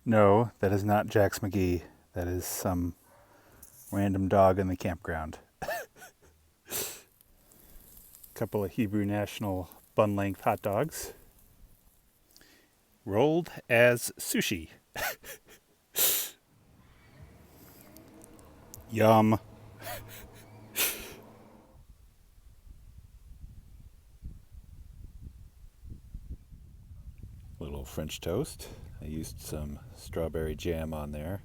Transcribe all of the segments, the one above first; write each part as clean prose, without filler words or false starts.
No, that is not Jax McGee. That is some random dog in the campground. Couple of Hebrew National bun-length hot dogs. Rolled as sushi. Yum. Little French toast. I used some strawberry jam on there.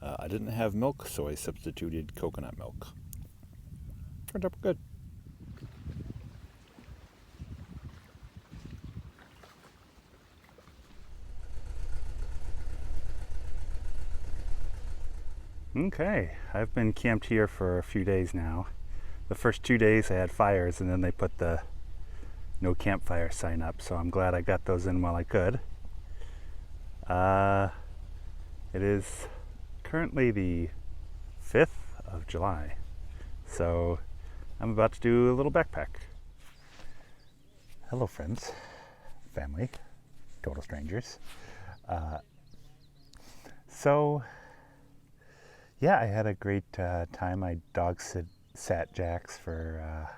I didn't have milk, so I substituted coconut milk. Turned out good. Okay, I've been camped here for a few days now. The first 2 days I had fires, and then they put the no campfire sign up, so I'm glad I got those in while I could. It is currently the 5th of July, so I'm about to do a little backpack. Hello friends, family, total strangers. Yeah, I had a great time. I sat Jax for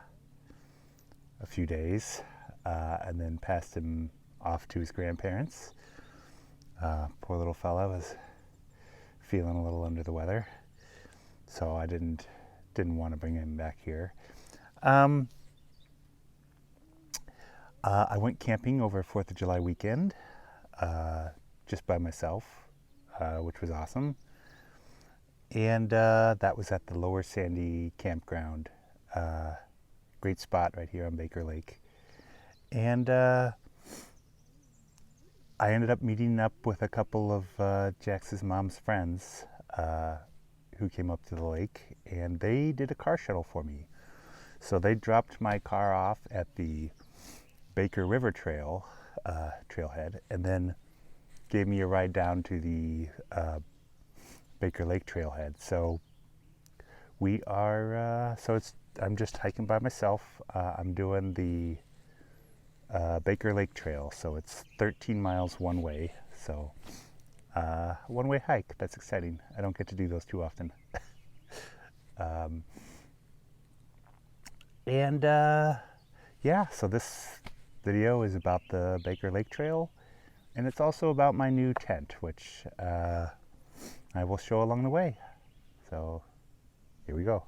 a few days and then passed him off to his grandparents. Poor little fella was feeling a little under the weather, so I didn't want to bring him back here. I went camping over 4th of July weekend just by myself, which was awesome. And that was at the Lower Sandy Campground. Great spot right here on Baker Lake. And I ended up meeting up with a couple of Jax's mom's friends who came up to the lake, and they did a car shuttle for me. So they dropped my car off at the Baker River trailhead, and then gave me a ride down to the Baker Lake trailhead. So we are, I'm just hiking by myself. I'm doing the Baker Lake Trail, so it's 13 miles one way. So one-way hike, that's exciting. I don't get to do those too often. Yeah, so this video is about the Baker Lake Trail, and it's also about my new tent, which I will show along the way. So here we go.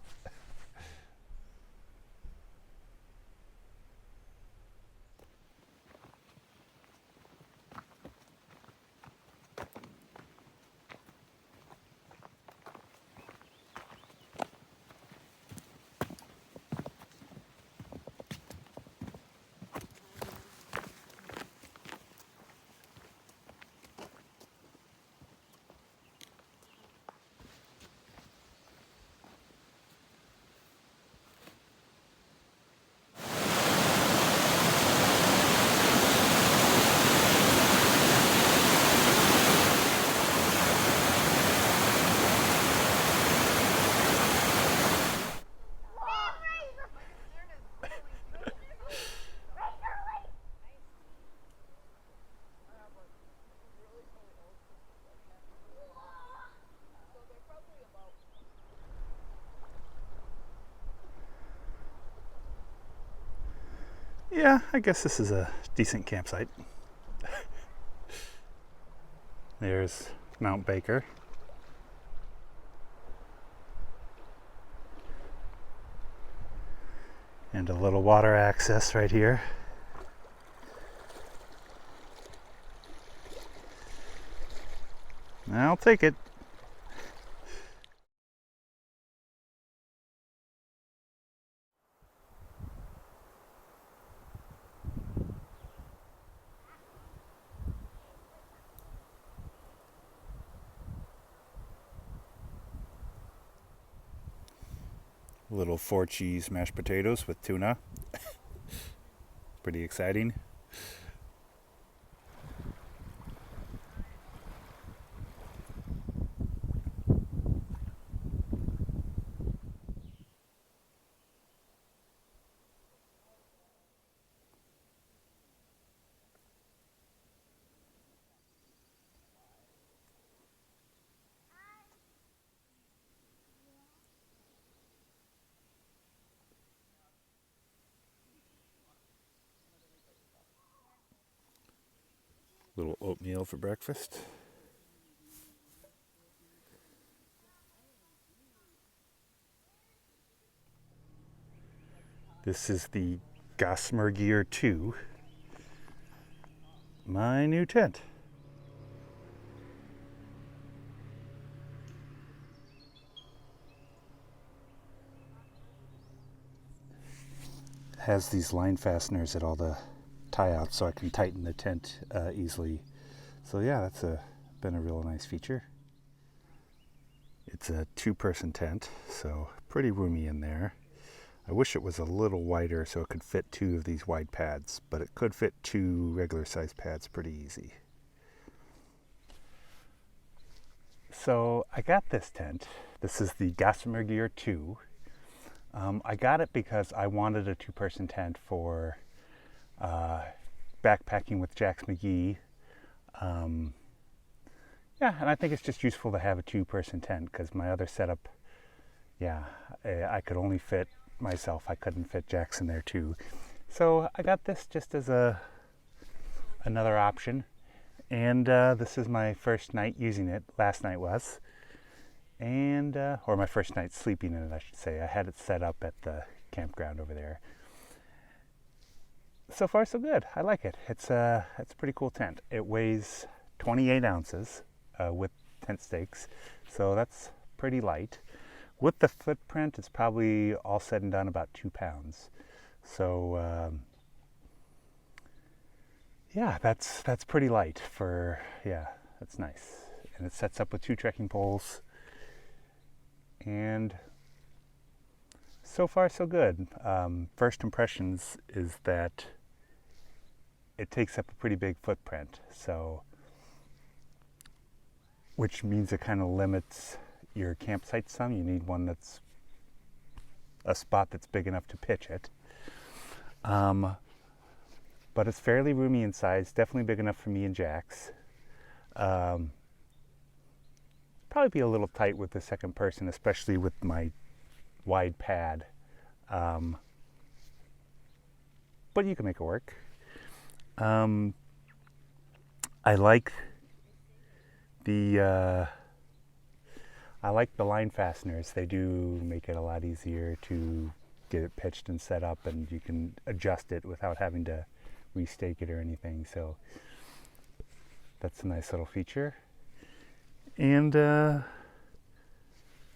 Yeah, I guess this is a decent campsite. There's Mount Baker. And a little water access right here. I'll take it. Little 4-cheese mashed potatoes with tuna. Pretty exciting. Little oatmeal for breakfast. This is the Gossamer Gear 2, my new tent. It has these line fasteners at all the tie outs so I can tighten the tent easily. So yeah, that's been a real nice feature. It's a 2-person tent, so pretty roomy in there. I wish it was a little wider so it could fit 2 of these wide pads, but it could fit 2 regular size pads pretty easy. So I got this tent. This is the Gossamer Gear 2. I got it because I wanted a 2-person tent for backpacking with Jax McGee. Yeah, and I think it's just useful to have a 2-person tent because my other setup, yeah, I could only fit myself. I couldn't fit Jax in there too. So I got this just as another option. And this is my first night using it. Last night was. And, or my first night sleeping in it, I should say. I had it set up at the campground over there. So far, so good. I like it. It's a pretty cool tent. It weighs 28 ounces with tent stakes, so that's pretty light. With the footprint, it's probably all said and done about 2 pounds. So yeah, that's pretty light for, yeah, that's nice. And it sets up with 2 trekking poles. And so far, so good. First impressions is that it takes up a pretty big footprint, so which means it kind of limits your campsite some. You need one that's a spot that's big enough to pitch it. But it's fairly roomy in size, definitely big enough for me and Jax. Probably be a little tight with the second person, especially with my wide pad. But you can make it work. I like the line fasteners. They do make it a lot easier to get it pitched and set up, and you can adjust it without having to restake it or anything. So that's a nice little feature. And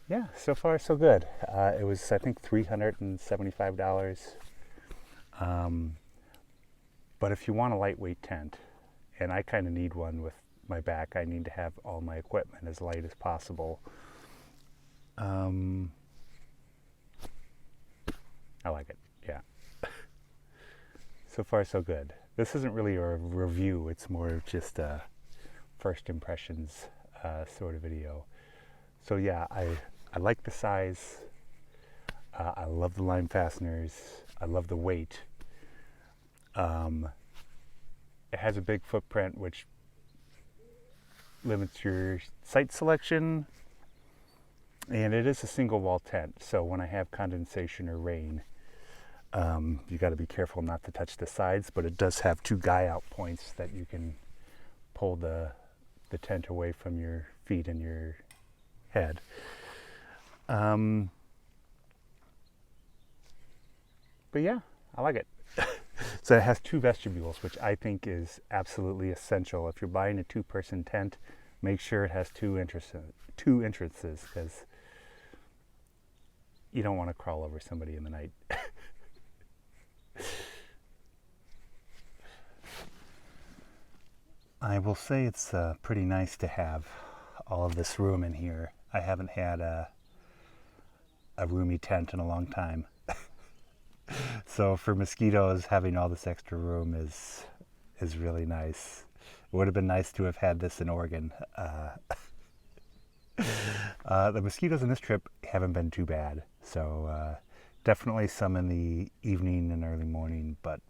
yeah, so far so good. It was, I think, $375. But if you want a lightweight tent, and I kind of need one with my back, I need to have all my equipment as light as possible. I like it, yeah. So far so good. This isn't really a review, it's more of just a first impressions sort of video. So yeah, I like the size. I love the line fasteners. I love the weight. It has a big footprint, which limits your site selection, and it is a single wall tent, so when I have condensation or rain, you got to be careful not to touch the sides, but it does have 2 guy out points that you can pull the tent away from your feet and your head. But yeah, I like it. So it has 2 vestibules, which I think is absolutely essential. If you're buying a 2-person tent, make sure it has 2 entrances, because you don't want to crawl over somebody in the night. I will say it's pretty nice to have all of this room in here. I haven't had a roomy tent in a long time. So for mosquitoes, having all this extra room is really nice. It would have been nice to have had this in Oregon. The mosquitoes in this trip haven't been too bad. So definitely some in the evening and early morning, but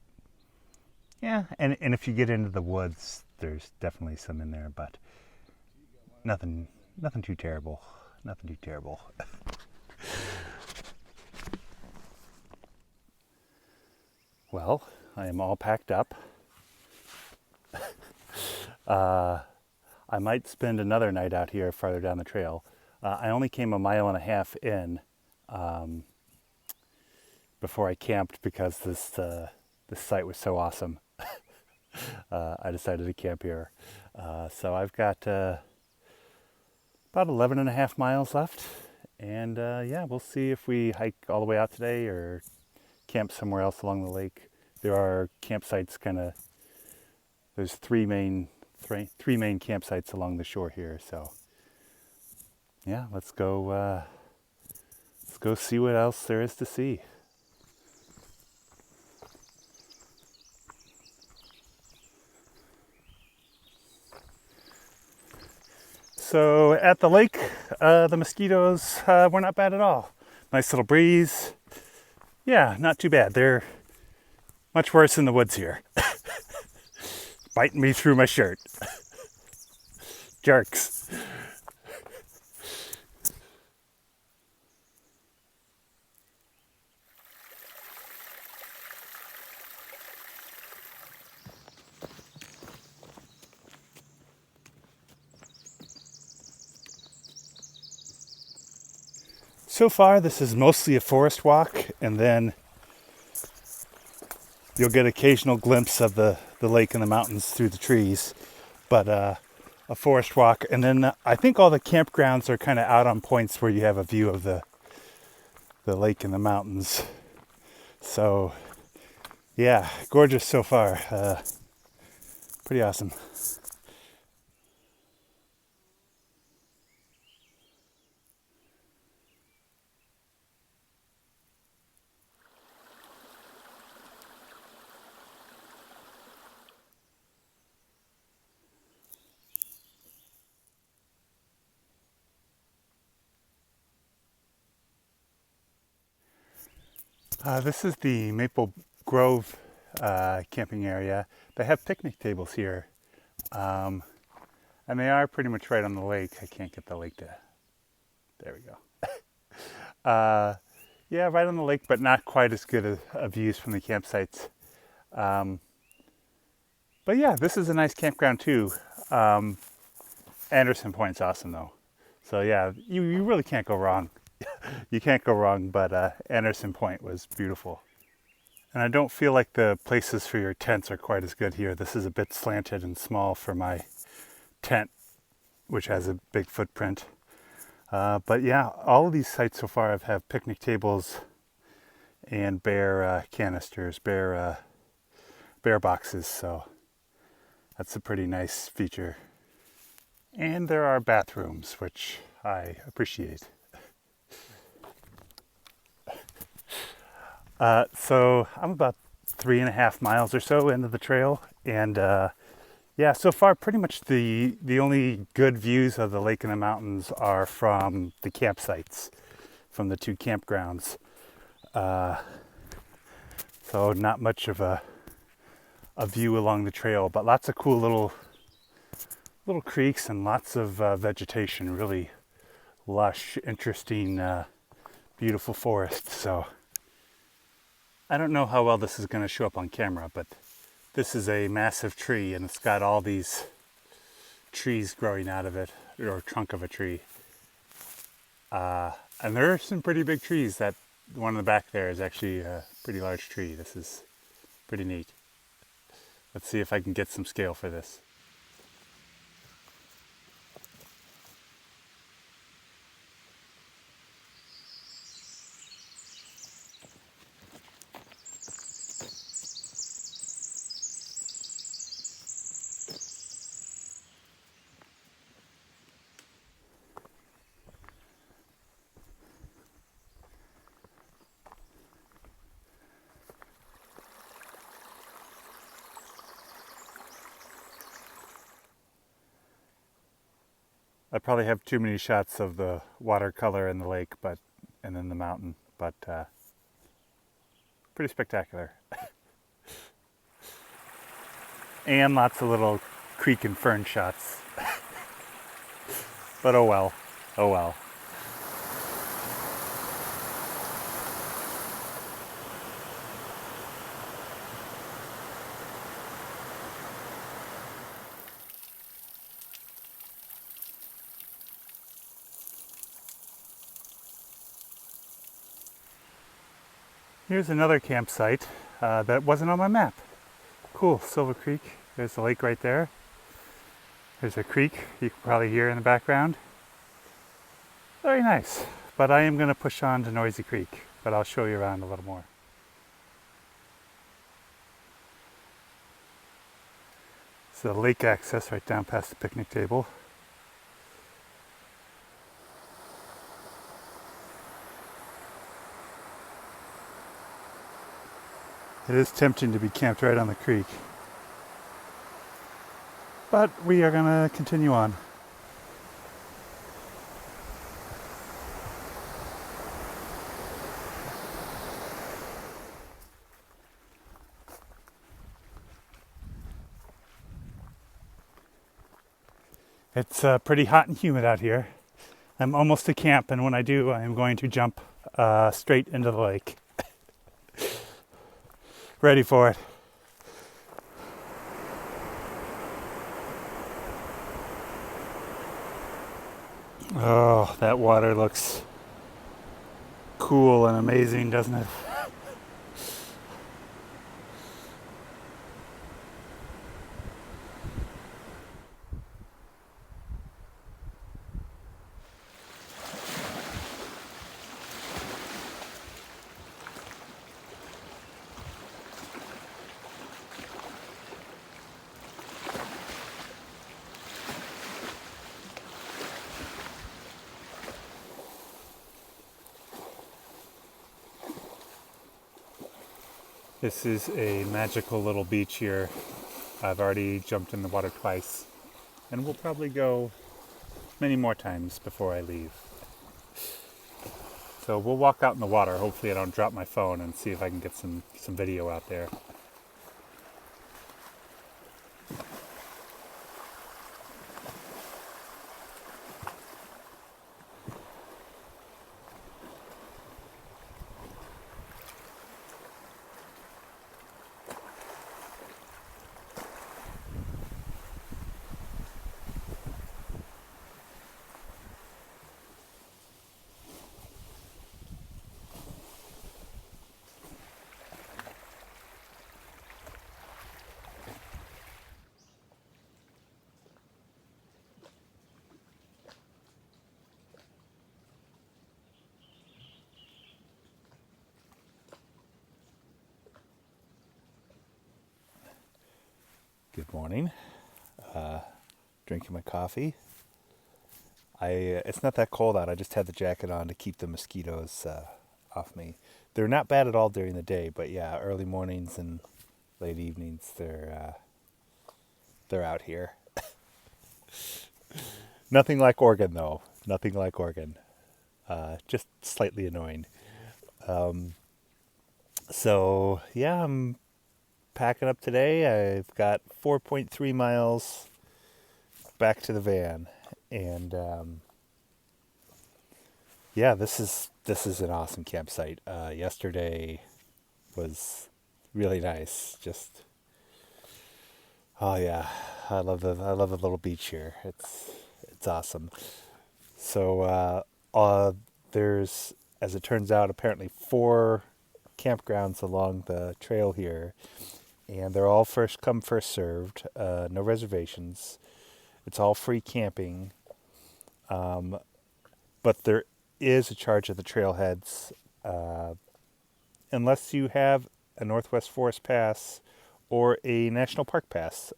yeah, and if you get into the woods, there's definitely some in there, but nothing too terrible. Nothing too terrible. Well, I am all packed up. I might spend another night out here farther down the trail. I only came a mile and a half in before I camped because this site was so awesome. I decided to camp here. So I've got about 11 and a half miles left. And yeah, we'll see if we hike all the way out today or camp somewhere else along the lake. There are campsites there's three main campsites along the shore here. So yeah, let's go see what else there is to see. So at the lake, the mosquitoes were not bad at all. Nice little breeze. Yeah, not too bad. They're much worse in the woods here. Biting me through my shirt. Jerks. So far, this is mostly a forest walk, and then you'll get occasional glimpse of the lake and the mountains through the trees. But a forest walk, and then I think all the campgrounds are kind of out on points where you have a view of the lake and the mountains. So yeah, gorgeous so far. Pretty awesome. This is the Maple Grove camping area. They have picnic tables here. And they are pretty much right on the lake. I can't get the lake to... There we go. Yeah, right on the lake, but not quite as good a views from the campsites. But yeah, this is a nice campground too. Anderson Point's awesome though. So yeah, you really can't go wrong. You can't go wrong, but Anderson Point was beautiful. And I don't feel like the places for your tents are quite as good here. This is a bit slanted and small for my tent, which has a big footprint. But yeah, all of these sites so far have picnic tables and bare canisters, bare boxes. So that's a pretty nice feature. And there are bathrooms, which I appreciate. So I'm about 3.5 miles or so into the trail, and yeah, so far pretty much the only good views of the lake and the mountains are from the campsites, from the two campgrounds. So not much of a view along the trail, but lots of cool little creeks and lots of vegetation, really lush, interesting, beautiful forest. So I don't know how well this is going to show up on camera, but this is a massive tree and it's got all these trees growing out of it, or trunk of a tree. And there are some pretty big trees. That one in the back there is actually a pretty large tree. This is pretty neat. Let's see if I can get some scale for this. I probably have too many shots of the watercolor in the lake, and then the mountain, but pretty spectacular. And lots of little creek and fern shots. But oh well, oh well. Here's another campsite that wasn't on my map. Cool, Silver Creek. There's the lake right there. There's a creek you can probably hear in the background. Very nice. But I am going to push on to Noisy Creek, but I'll show you around a little more. So lake access right down past the picnic table. It is tempting to be camped right on the creek, but we are going to continue on. It's pretty hot and humid out here. I'm almost to camp, and when I do, I am going to jump straight into the lake. Ready for it. Oh, that water looks cool and amazing, doesn't it? This is a magical little beach here. I've already jumped in the water twice, and we'll probably go many more times before I leave. So we'll walk out in the water. Hopefully I don't drop my phone, and see if I can get some video out there. Good morning. Drinking my coffee. It's not that cold out. I just had the jacket on to keep the mosquitoes off me. They're not bad at all during the day, but yeah, early mornings and late evenings, they're out here. Nothing like Oregon, though. Nothing like Oregon. Just slightly annoying. So yeah, I'm packing up today. I've got 4.3 miles back to the van, and yeah, this is an awesome campsite. Yesterday was really nice. Just oh yeah, I love the little beach here. It's awesome. So there's, as it turns out, apparently 4 campgrounds along the trail here, and they're all first come first served. No reservations. It's all free camping, but there is a charge at the trailheads, unless you have a Northwest Forest Pass or a National Park Pass.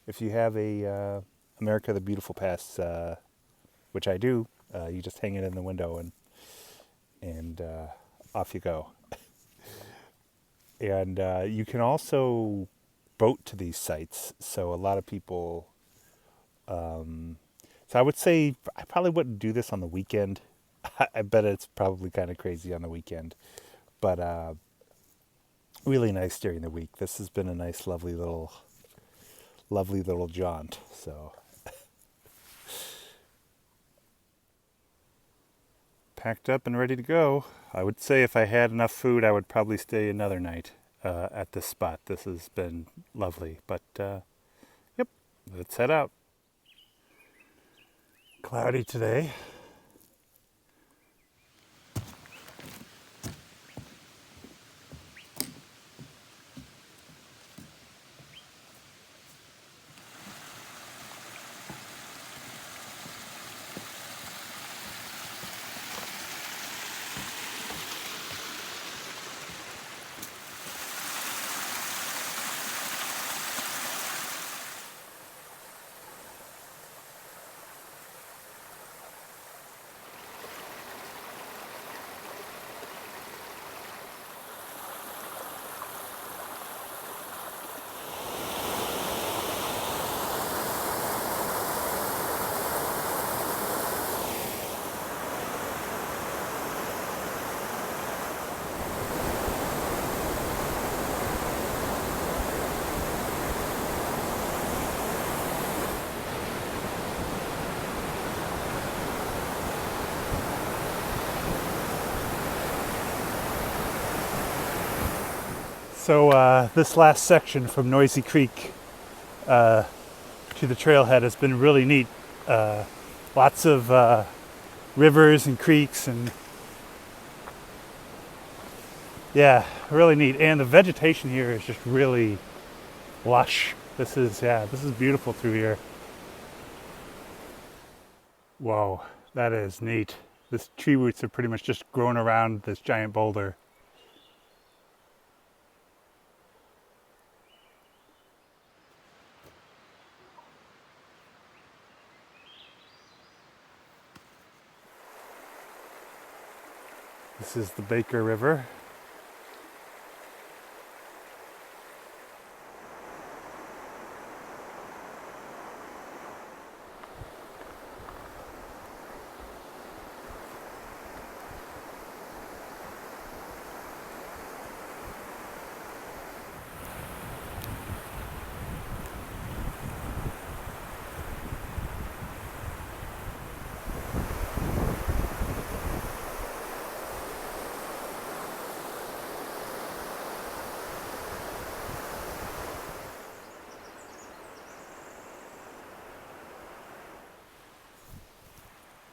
If you have a America the Beautiful Pass, which I do, you just hang it in the window and off you go. And you can also boat to these sites. So a lot of people So I would say I probably wouldn't do this on the weekend. I bet it's probably kind of crazy on the weekend, but really nice during the week. This has been a nice, lovely little jaunt. So packed up and ready to go. I would say if I had enough food, I would probably stay another night at this spot. This has been lovely, but yep, let's head out. Cloudy today. So this last section from Noisy Creek to the trailhead has been really neat. Lots of rivers and creeks, and yeah, really neat. And the vegetation here is just really lush. This is beautiful through here. Whoa, that is neat. This tree roots are pretty much just growing around this giant boulder. This is the Baker River.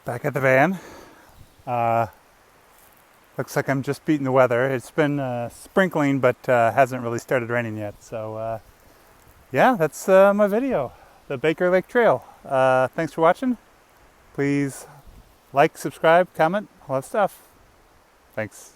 Back at the van. Looks like I'm just beating the weather. It's been sprinkling, but hasn't really started raining yet. So yeah, that's my video, the Baker Lake Trail. Thanks for watching. Please like, subscribe, comment, all that stuff. Thanks.